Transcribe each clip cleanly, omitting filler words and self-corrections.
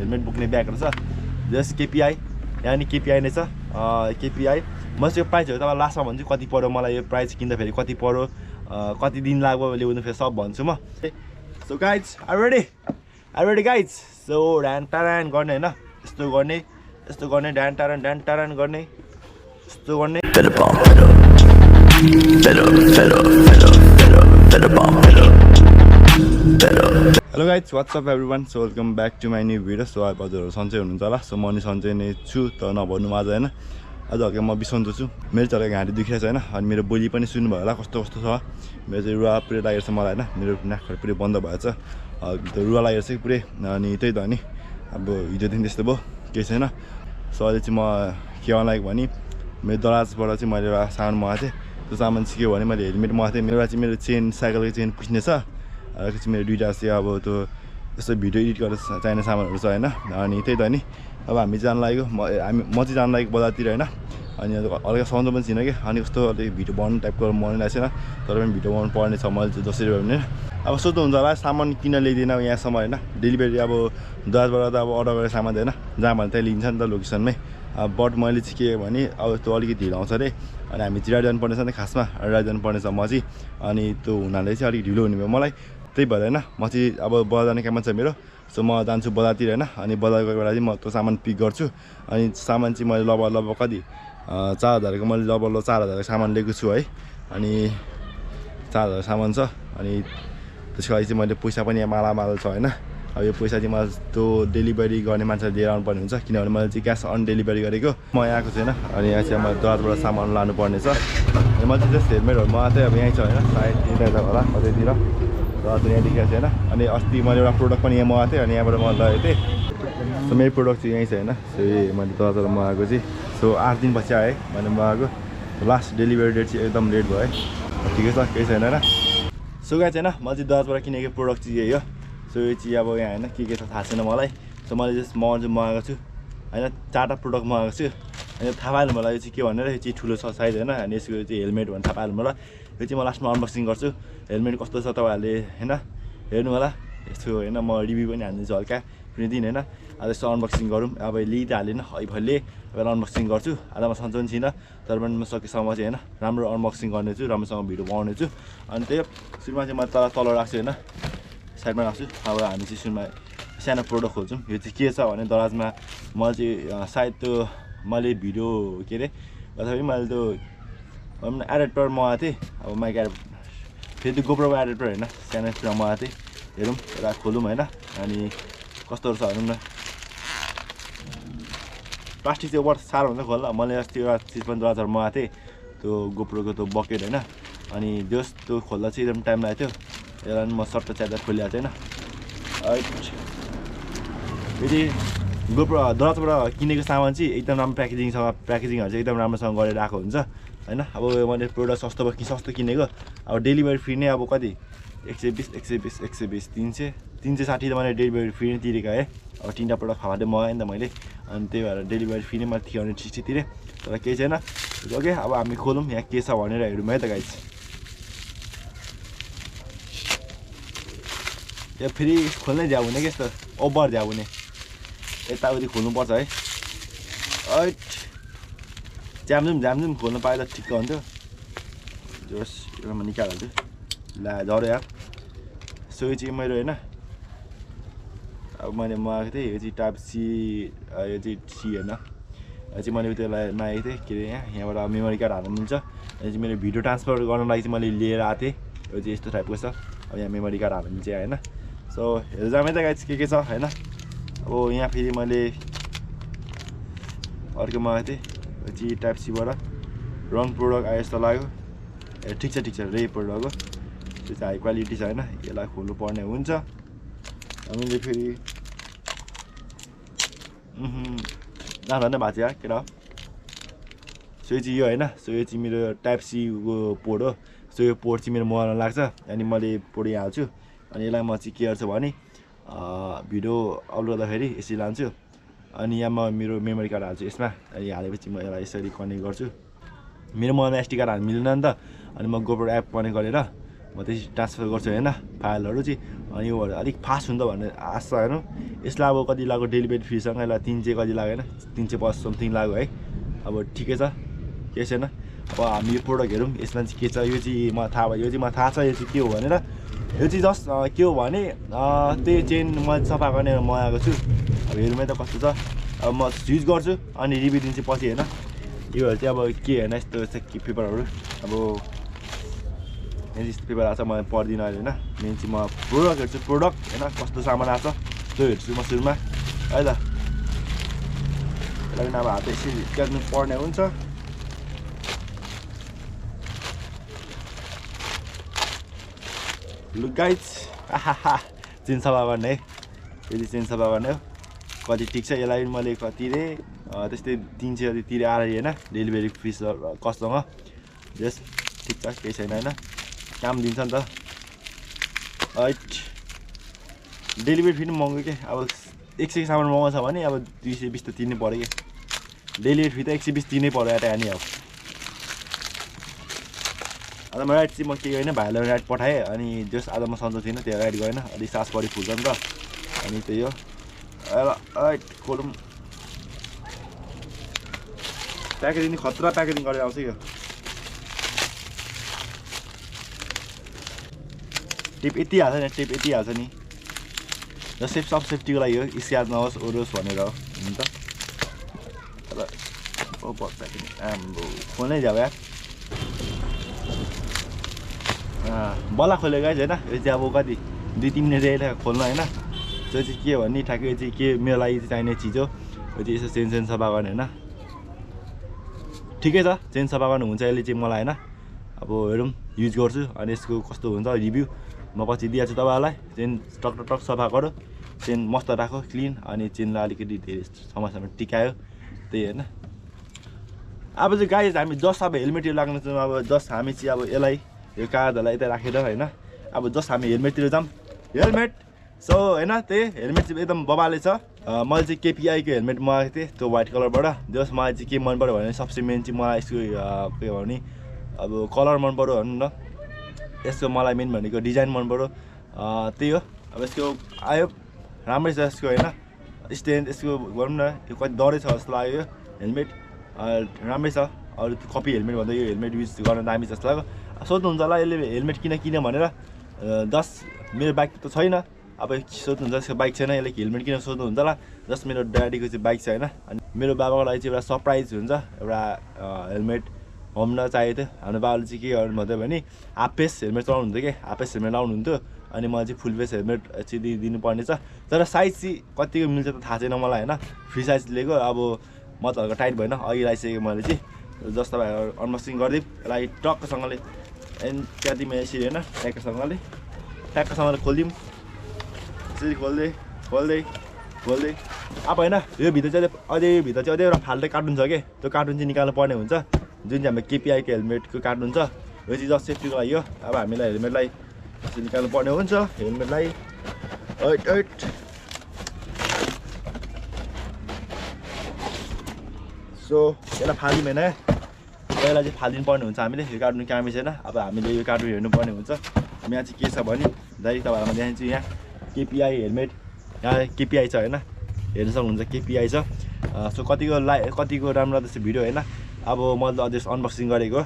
helmet बोक्ने ब्यागहरु छ जस केपीआई यानी केपीआई नै छ केपीआई म चाहिँ यो प्राइसहरु तपाईलाई लास्टमा भन्छु कति पर्यो मलाई यो प्राइस किन्दा फेरि कति पर्यो कति दिन लाग्यो ल्याउनु फेरि सब भन्छु म so guys are ready guys so ड्यान टारान गर्ने हैन यस्तो गर्ने ड्यान टारान गर्ने यस्तो गर्ने hello guys what's up everyone so welcome back to my new video so अब हजुरहरू सन्चै हुनुहुन्छ होला सो म नि सन्चै नै छु त नभन्नु आज हैन आज हल्का म बिसन्चो छु मेरो चाहिँ घाँटी दुखिरहेको छ हैन अनि मेरो बोली पनि सुन्नुभयो होला कस्तो छ मेरो चाहिँ रुवा पुरै लागेको छ मलाई हैन मेरो नाकहरू पुरै बन्द भएछ रुवा लागेको छ पुरै अनि त्यही त अनि अब हिजोदेखि त्यस्तो भयो केही छैन सो अहिले चाहिँ म के अनलाइक भने मेरो दराजबाट चाहिँ मैले एउटा सामान मगाएको थिएँ त्यो सामान सिक्यो भने मैले हेलमेट मगाएको थिएँ एउटा चाहिँ मेरो चेन साइकलको चेन पुस्ने छ अर्को चाहिँ मेरो दुईवटा चाहिँ अब त्यो यस्तो भिडियो एडिट गरेर चाहिने सामानहरू छ हैन अनि त्यही त नि अब हामी जान लागेको म चाहिँ जान लागेको बजारतिर हैन अनि हल्का सन्चो पनि छैन कि अनि कस्तो अलिक भिडियो बनाउनु टाइपको मन लागेको छैन तर पनि भिडियो बनाउनु पर्ने छ मैले चाहिँ जसरी भए पनि अब सोध्नु हुन्छ होला सामान किन ल्याइदिएन यहाँसम्म हैन डेलिभरी अब दराजबाट त अब अर्डर गरेर सामान हैन जहाँ भने त्यहाँ लिन्छ नि त लोकेसनमै बट मैले चाहिँ के भने अब त्यो अलिकति ढिलो आउँछ अरे अनि हामी चाहिँ राइड जानुपर्ने छ नि खासमा राइड जानुपर्ने छ म चाहिँ अनि त्यो हुनाले चाहिँ अलिक ढिलो हुने भयो मलाई त्यही भएर हैन म चाहिँ अब बजार जाने काम छ मेरो सो म जान्छु बजारतिर हैन अनि बजार गएको बेला चाहिँ म त्यो सामान पिक गर्छु अनि सामान चाहिँ मैले लगभग कति 4000 को मैले लगभग 4000 को सामान लिएको छु है अनि 4000 सामान छ अनि त्यसको लागि चाहिँ मैले पैसा पनि यहाँ मालामाल छ हैन अब यो पैसा चाहिँ मलाई त्यो डेलिभरी गर्ने मान्छेले दिएर आउनु पर्ने हुन्छ किनभने मैले चाहिँ क्यास अन डेलिभरी गरेको म यहाँ आएको छैन अनि यहाँ चाहिँ मैले दराजबाट सामान लानुपर्ने छ अनि मैले चाहिँ हेलमेटहरू मगाएको थिएँ अब यहीँ छ हैन सायद यता होला कतैतिर र यहाँ देखेको छैन अनि अस्ति मैले एउटा प्रोडक्ट पनि यहाँ मगाएको थिएँ अनि यहाँबाट म लगेको थिएँ सो मेरो प्रोडक्ट चाहिँ यहीँ छ हैन सो मैले दराजबाट मगाएको चाहिँ सो 8 दिन पछि आएँ मैले मगाएको लास्ट डेलिभरी डेट चाहिँ एकदम लेट भयो है ठिकै छ केही छैन हैन सो गाइस छैन म चाहिँ दराजबाट किनेको प्रोडक्ट चाहिँ यही हो सो यो चाहिँ अब यहाँ हैन के छ थाहा छैन मलाई सो मैले जस्ट मगाएको छु हैन 4टा प्रोडक्ट मगाएको छु अनि थाहा पाएन मलाई यो चाहिँ के भनेर यो चाहिँ ठुलो छ साइज हैन अनि यसको चाहिँ हेलमेट भनेर थाहा पाएन मलाई यो चाहिँ म लास्टमा अनबक्सिङ गर्छु हेलमेट कस्तो छ तपाईहरुले हैन हेर्नु होला यसको हैन म रिभ्यू पनि हाल्दिन्छु हल्का कुनै दिन हैन अब यसो अनबक्सिङ गरौँ अब लिइ त हालेन अहिले अनबक्सिङ गर्छु आज म सन्चो पनि छैन तर पनि म सकेसम्म चाहिँ हैन राम्रो अनबक्सिङ गर्नेछु राम्रोसँग भिडियो बनाउनेछु अनि त्यही सुरुमा चाहिँ म तल राख्छु हैन साइडमा राख्छु अब हामी चाहिँ सुरुमा सानो प्रोडक्ट खोल्छौँ यो चाहिँ के छ भने दराजमा मैले चाहिँ सायद त्यो मैले भिडियो के अरे अथवा मैले त्यो एडेप्टर मगाएको थिएँ अब माइक फेरि त्यो गोप्रोको एडेप्टर हैन सानो कुरा मगाएको थिएँ हेरौँ एउटा खोलौँ हैन अनि कस्तोहरू छ हेरौँ न प्लास्टिक चाहिँ ओभर साह्रो हुन्छ खोल्न मैले अस्ति एउटा चिज पनि दराजबाट मगाएको थिएँ त्यो गोप्रोको त्यो बकेट हैन अनि जस त्यो खोल्दा चाहिँ एकदम टाइम लाग्यो थियो यसलाई म सट्ट च्यादा खोलिहाल्छु हैन यदि गोप्रो दराजबाट किनेको सामान चाहिँ एकदम राम्रो प्याकेजिङहरू चाहिँ एकदम राम्रोसँग गरेर आएको हुन्छ हैन अब मैले प्रोडक्ट सस्तो किनेको अब डेलिभरी फ्री नै अब कति 120 300 360 त मैले डेलिभरी फ्री नै तिरेको है अब 3टा प्रोडक्ट फाटे मगाएँ नि त मैले अनि त्यही भएर डेलिभरी फ्री नै मैले 360 तिरेँ तर केही छैन ओके अब हामी खोलौँ यहाँ के छ भनेर हेरौँ है त गाइस यो फेरि खोल्नै झ्याउ हुने के यस्तो ओभर झ्याउ हुने यताउति खोल्नुपर्छ है ऐट झ्यामझुम खोल्नु पाए त ठिक्क हुन्थ्यो जोस एउटा म निकालिहाल्छु ला झऱ्यो यार सो यो चाहिँ मेरो हैन अब मैले मगाएको थिएँ यो चाहिँ टाइप सी यो चाहिँ सी हैन यो चाहिँ मैले त्यसलाई मागेको थिएँ के अरे यहाँबाट मेमोरी कार्ड हाल्नु मिल्छ यो चाहिँ मेरो भिडियो ट्रान्सफर गर्नको लागि चाहिँ मैले लिएर आएको थिएँ यो चाहिँ यस्तो टाइपको छ अब यहाँ मेमोरी कार्ड हाल्नु मिल्छ हैन सो हेर्नु जामै त गाइस के छ हैन अब यहाँ फेरि मैले अर्को मगाएको थिएँ यो चाहिँ टाइप सीबाट रङ प्रोडक्ट आयो जस्तो लाग्यो ए ठिक छ रे प्रोडक्ट हो त्यो चाहिँ हाई क्वालिटी छ हैन यसलाई खोल्नु पर्ने हुन्छ हामीले फेरि नाच्दै भएको थियो केटा सो यो चाहिँ यो हैन सो यो चाहिँ मेरो टाइप सी को पोर्ट हो सो यो पोर्ट चाहिँ मेरो मोबाइलमा लाग्छ अनि मैले पोर्ट यहाँ हाल्छु अनि यसलाई म चाहिँ के गर्छु भने भिडियो अपलोड गर्दाखेरि यसरी लान्छु अनि यहाँ म मेरो मेमोरी कार्ड हाल्छु यसमा अनि हालेपछि म यसलाई यसरी कनेक्ट गर्छु मेरो मोबाइलमा एसडी कार्ड हाल्नु मिल्दैन नि त अनि म गोप्रो एप कनेक्ट गरेर म त्यसरी ट्रान्सफर गर्छु हैन फाइलहरु चाहिँ अनि यो अलिक फास्ट हुन्छ भन्ने आशा हेर्नु यसलाई अब कति लाग्यो डेलिभरी फी सँग यसलाई 300 कति लाग्यो हैन 350 समथिङ लाग्यो है अब ठिकै छ के छैन अब हामी यो प्रोडक्ट हेरौँ यसमा चाहिँ के छ यो चाहिँ म थाहा भयो यो चाहिँ म थाहा छ यो चाहिँ के हो भनेर यो चाहिँ जस्ट के हो भने त्यही चेन म सफा गर्ने मगाएको छु अब हेरौँ त कस्तो छ अब म युज गर्छु अनि रिभ्यू दिन्छु पछि हैन योहरु चाहिँ अब के हैन यस्तो छ के पेपरहरु अब यस्तो पेपर आछ म पढ्दिन अहिले हैन मेन चाहिँ म प्रोडक्ट हेर्छु प्रोडक्ट हैन कस्तो सामान आछ त्यो हेर्छु म सुरुमा है त यसलाई अब हात यसरी काट्नु पर्ने हुन्छ लुक गाइज आहा चेन सफा गर्ने है यदि चेन सफा गर्ने हो कति ठिक छ यसलाई मैले कति रे त्यस्तै 300 जति तिरे आएर हैन डेलिभरी फिस कसँग जस ठिक छ केही छैन हैन काम दिन्छ नि त राइट डेलिभरी फी पनि महँगो के अब 100 सामान महँगो छ भने अब 220 त तिर्नै पर्यो के डेलिभरी फी त 120 तिर्नै पर्यो एटा अनि अब आज म राइट चाहिँ म के होइन भाइलाई राइट पठाएँ अनि जस आज म सन्चो थिइनँ त्यो राइट गरेन अलि सास बढी फुल्छ नि त अनि त्यही हो राइट खोलौँ प्याकेजिङ खतरा प्याकेजिङ गरेर आउँछ यो टिप यति हाल्छ नि टिप यति हाल्छ नि र सेफ्टीको लागि हो स्क्र्याच नहोस् ओरोस् भनेर हो नि त तर ओ प्याकेजिङ आम्बो खोल्नै जाऊ यार बल्ल खोल्यो गाइज हैन यो चाहिँ अब कति 2-3 मिनेट रेट खोल्नु हैन त्यो चाहिँ के भन्ने ठ्याक्कै यो चाहिँ के मेरो लागि चाहिने चिज हो यो चाहिँ यसो चेन सफा गर्ने हैन ठिकै छ चेन सफा गर्नु हुन्छ यसले चाहिँ मलाई हैन अब हेरौँ युज गर्छु अनि यसको कस्तो हुन्छ रिभ्यू म पछि दिइहाल्छु तपाईहरुलाई चेन टक सफा गरो चेन मस्त राखो क्लिन अनि चेनलाई अलिकति धेरै समस्यामा टिकायो त्यही हैन अब चाहिँ गाइज हामी जस्ट अब हेलमेट लाग्नु छ अब जस्ट हामी चाहिँ अब यसलाई यो कागजहरुलाई यता राखेर हैन अब जस्ट हामी हेलमेटतिर जाम हेलमेट सो हैन त्यही हेलमेट चाहिँ एकदम बबाले छ मैले चाहिँ केपीआई को हेलमेट मगाएको थिएँ त्यो व्हाइट कलरबाट जस मलाई चाहिँ के मन पर्यो भने सबसे मेन चाहिँ मलाई यसको के भने अब कलर मन पर्यो भन्नु न यसको मलाई मेन भनेको डिजाइन मन पर्यो त्यही हो अब यसको आयो राम्रै छ यसको हैन स्ट्यान्ड यसको भनौँ न यो कति डरै छ जस्तो लाग्यो यो हेलमेट राम्रै छ अरु कपी हेलमेट भन्दा यो हेलमेट युज गर्न दामी जस्तो लाग्यो सोध्नुहुन्छ होला यसले हेलमेट किन भनेर जस्ट मेरो बाइक त छैन अब सोध्नुहुन्छ यसको बाइक छैन यसले हेलमेट किन सोध्नुहुन्छ होला जस्ट मेरो ड्याडीको चाहिँ बाइक छ हैन अनि मेरो बाबाको लागि चाहिँ एउटा सरप्राइज हुन्छ एउटा हेलमेट होम्न चाहिएको थियो हाम्रो बाबाले चाहिँ के गर्नु भन्थ्यो भने हाफ फेस हेलमेट चलाउनुहुन्थ्यो कि हाफ फेस हेलमेट लाउनुहुन्थ्यो अनि मलाई चाहिँ फुल फेस हेलमेट चाहिँ दिनुपर्ने छ तर साइज चाहिँ कतिको मिल्छ त थाहा छैन मलाई हैन फ्री साइज लिएको अब म त हल्का टाइट भएन अघि लगाइसकेँ मैले चाहिँ जस्ट तपाईँहरू अनबक्सिङ गरिदिउँ यसलाई टक्कसँगले एन्ड त्यहाँदेखि यसरी होइन ट्याक्कसँगले खोलिदिउँ यसरी खोल्दै अब होइन यो भित्र चाहिँ अझै एउटा फाल्टै कार्टुन छ कि त्यो कार्टुन चाहिँ निकाल्नु पर्ने हुन्छ जुन चाहिँ हाम्रो केपीआईको हेलमेटको कार्टुन छ यो चाहिँ जस्ट सेफ्टीको लागि हो अब हामीलाई हेलमेटलाई यसरी निकाल्नु पर्ने हुन्छ हेलमेटलाई सो यसलाई फालिदिउँ होइन यसलाई चाहिँ फालिदिनु पर्ने हुन्छ हामीले यो कार्टुन कामै छैन अब हामीले यो कार्टुन हेर्नु पर्ने हुन्छ यहाँ चाहिँ के छ भने डाइरेक्ट तपाईँहरूलाई म देखाइदिन्छु यहाँ केपीआई हेलमेट यहाँ केपीआई छ होइन हेर्न सक्नुहुन्छ केपीआई छ सो कतिको राम्रो जस्तो भिडियो होइन अब मैले अझै अनबक्सिङ गरेको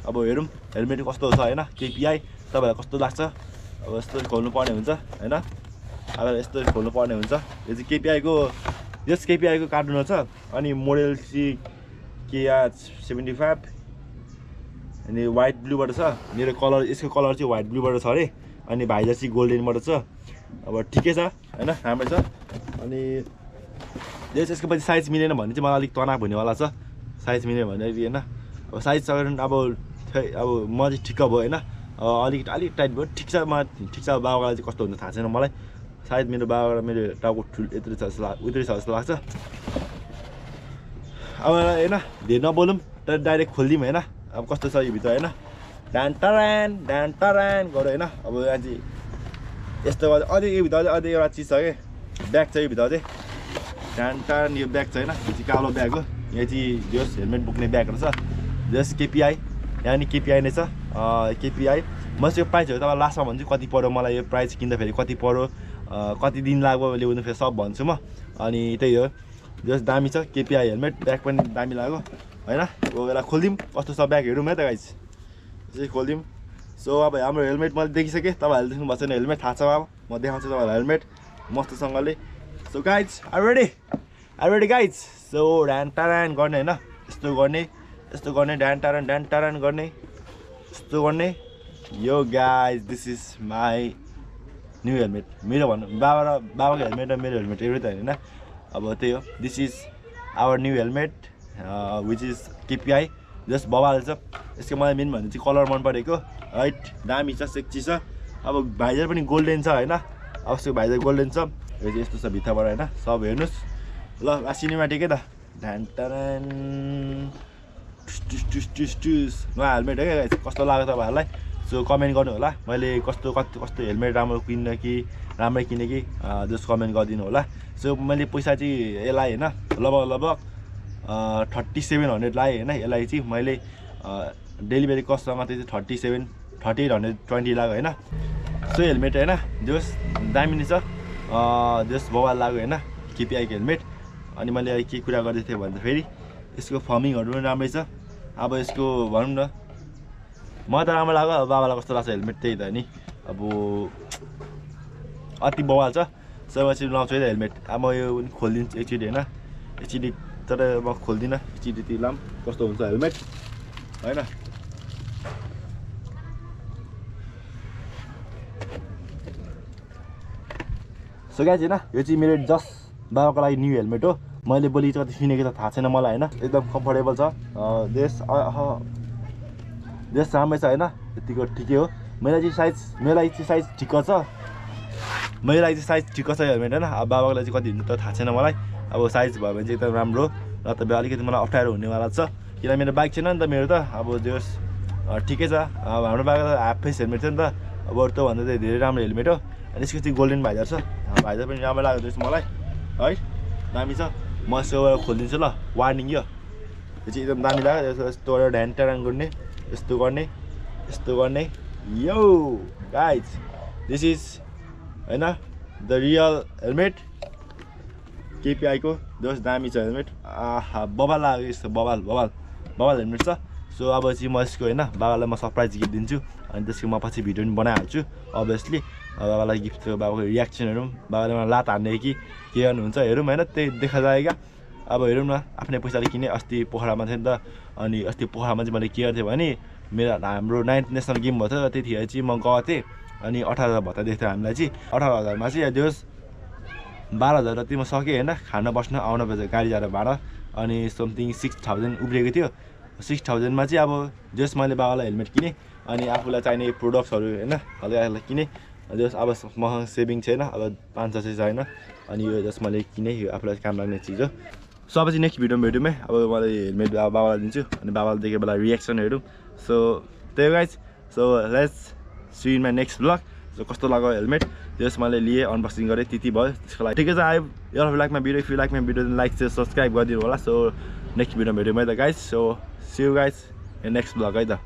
अब हेरौँ हेलमेट कस्तो छ होइन केपीआई तपाईँहरूलाई कस्तो लाग्छ अब यस्तो खोल्नु पर्ने हुन्छ होइन अब यस्तो खोल्नु पर्ने हुन्छ यो चाहिँ केपीआईको कार्टुन छ अनि मोडल चाहिँ KR75 अनि व्हाइट ब्लूबाट छ मेरो कलर यसको कलर चाहिँ व्हाइट ब्लूबाट छ अरे अनि भाइजर चाहिँ गोल्डनबाट छ अब ठिकै छ हैन राम्रो छ अनि यसको पछि साइज मिलेन भने चाहिँ मलाई अलिक तनाव हुनेवाला छ साइज मिलेन भने हैन अब साइज छ अब म चाहिँ ठिक्क भयो हैन अलिक टाइट भयो ठिक छ बाबालाई चाहिँ कस्तो हुन्छ थाहा छैन मलाई सायद मेरो बाबाबाट मेरो टाउको ठुल यत्रो छ जस्तो लाग्छ अब हैन धेरै नबोलौँ तर डाइरेक्ट खोलिदिउँ हैन अब कस्तो छ यो भित्र हैन डान टरान गरौ हैन अब यहाँ चाहिँ यस्तो अझै यो भित्र अझै एउटा चिज छ के ब्याग छ यो भित्र चाहिँ डान टरान यो ब्याग छ हैन यो चाहिँ कालो ब्याग हो यहाँ चाहिँ जस हेलमेट बोक्ने ब्यागहरु छ जस केपीआई यहाँ नि केपीआई नै छ केपीआई म चाहिँ यो प्राइसहरू तपाईँ लास्टमा भन्छु कति पर्यो मलाई यो प्राइस किन्दाखेरि कति पर्यो कति दिन लाग्यो ल्याउनु फेरि सब भन्छु म अनि त्यही हो जस दामी छ केपिआई हेलमेट ब्याग पनि दामी लाग्यो हैन यो बेला खोल्दिउँ कस्तो छ ब्याग हेरौँ है त गाइस यसै खोल्दिउँ सो अब हाम्रो हेलमेट मैले देखिसकेँ तपाईँहरूले देख्नु भएको छैन हेलमेट थाहा छ अब म देखाउँछु तपाईँहरूलाई हेलमेट मस्तसँगले so guys are ready guys so ढ्यान टारान गर्ने हैन यस्तो गर्ने ढ्यान टारान गर्ने यस्तो गर्ने यो guys this is my new helmet मेरो भन्नु बाबाको हेलमेट र मेरो हेलमेट एउटै त हैन अब त्यही हो this is our new helmet which is केपिआई जस्ट बबाल छ यसको मलाई मेन भन्ने चाहिँ कलर मन परेको राइट दामी छ सेक्सी छ अब भाइजर पनि गोल्डन छ हैन अब यसको भाइजर गोल्डन छ यो चाहिँ यस्तो छ भित्रबाट हैन सब हेर्नुस् ल सिनेमाटिकै त ढ्यान टारान नयाँ हेलमेट है गाइस कस्तो लाग्यो तपाईँहरूलाई सो कमेन्ट गर्नु होला मैले कस्तो हेलमेट राम्रो किन्ने कि राम्रै किने कि जस्ट कमेन्ट गरिदिनु होला सो मैले पैसा चाहिँ यसलाई हैन लगभग 3700 लाएँ हैन यसलाई चाहिँ मैले डेलिभरी कस्टसँग चाहिँ 3820 लाग्यो हैन सो हेलमेट हैन जस दामी नै छ जस बवाल लाग्यो हैन केपिआईको हेलमेट अनि मैले के कुरा गर्दै थिएँ भन्दाखेरि यसको फर्मिङहरू पनि राम्रै छ अब यसको भनौँ न मलाई त राम्रो लाग्यो अब बाबालाई कस्तो लाग्छ हेलमेट त्यही त नि अब अति बवाल छ सो म चाहिँ लाउँछु है त हेलमेट अब म यो खोलिदिन्छु एकचोटि हैन एकचोटि तर म खोल्दिनँ एकचोटि ती लाम कस्तो हुन्छ हेलमेट हैन सो गाइस हैन यो चाहिँ मेरो जस्ट बाबाको लागि न्यू हेलमेट हो मैले बोली कति किनेको त थाहा छैन मलाई हैन एकदम कम्फर्टेबल छ देश राम्रै छ हैन यतिको ठिकै हो मेरो लागि चाहिँ साइज ठिक्क छ मेरो लागि चाहिँ साइज ठिक्क छ हेलमेट हैन अब बाबाको लागि चाहिँ कति हुन्छ त थाहा छैन मलाई अब साइज भयो भने चाहिँ एकदम राम्रो र त अलिकति मलाई अप्ठ्यारो हुनेवाला छ किन मेरो बाइक छैन नि त मेरो त अब जस ठिकै छ अब हाम्रो बाइक त हाफ फेस हेलमेट थियो नि त अब त्यो भन्दा चाहिँ धेरै राम्रो हेलमेट हो अनि यसको चाहिँ गोल्डन भाइजर छ भाइजर पनि राम्रो लाग्यो जस्तो मलाई है दामी छ म यसो खोलिदिन्छु ल वार्निङ यो चाहिँ एकदम दामी लाग्यो यस्तो ढ्यान ट्यारान गर्ने यस्तो गर्ने यो गाइज दिस इज हैन द रियल हेलमेट केपिआई को जस दामी छ हेलमेट आहा बबाल लाग्यो यस्तो बबाल हेलमेट छ सो अब चाहिँ म यसको हैन बाबालाई म सरप्राइज गिफ्ट दिन्छु अनि त्यसको म पछि भिडियो पनि बनाइहाल्छु अभियसली बाबालाई गिफ्ट बाबाको रियाक्सनहरू बाबाले मलाई लात हान्ने कि के गर्नुहुन्छ हेरौँ हैन त्यही देखा जाएगा अब हेरौँ न आफ्नै पैसाले किने अस्ति पोखरामा थियो नि त अनि अस्ति पोखरामा चाहिँ मैले के गर्थेँ भने मेरो हाम्रो 9th नेसनल गेम भयो थियो त्यतिखेर चाहिँ म गएको थिएँ अनि 18,000 भत्ता दिएको थियो हामीलाई चाहिँ 18,000मा चाहिँ दियोस् 12,000 जति म सकेँ हैन खान बस्न आउन पर्छ गाडी जाँदा भाडा अनि समथिङ 6,000 उब्रिएको थियो 6,000 मा चाहिँ अब जस मैले बाबालाई हेलमेट किने अनि आफूलाई चाहिने प्रोडक्ट्सहरू हैन हल्का किने जस अब मसँग सेभिङ छैन अब 500 चाहिँ छैन अनि यो जस मैले किने यो आफूलाई काम लाग्ने चिज हो सो अब चाहिँ नेक्स्ट भिडियोमा भेटौँ है अब मैले हेलमेट बाबालाई दिन्छु अनि बाबाले देखे बेला रियाक्सन हेरौँ सो त्यही guys so let's see in my next blog so कस्तो लाग्यो हेलमेट जस मैले लिएँ अनबक्सिङ गरेँ त्यति भयो त्यसको लागि ठिकै छ आयो यो like my video if you like my video like चाहिँ सब्सक्राइब गरिदिनु होला सो नेक्स्ट भिडियोमा भेटौँ है त guys so see you guys in next blog है त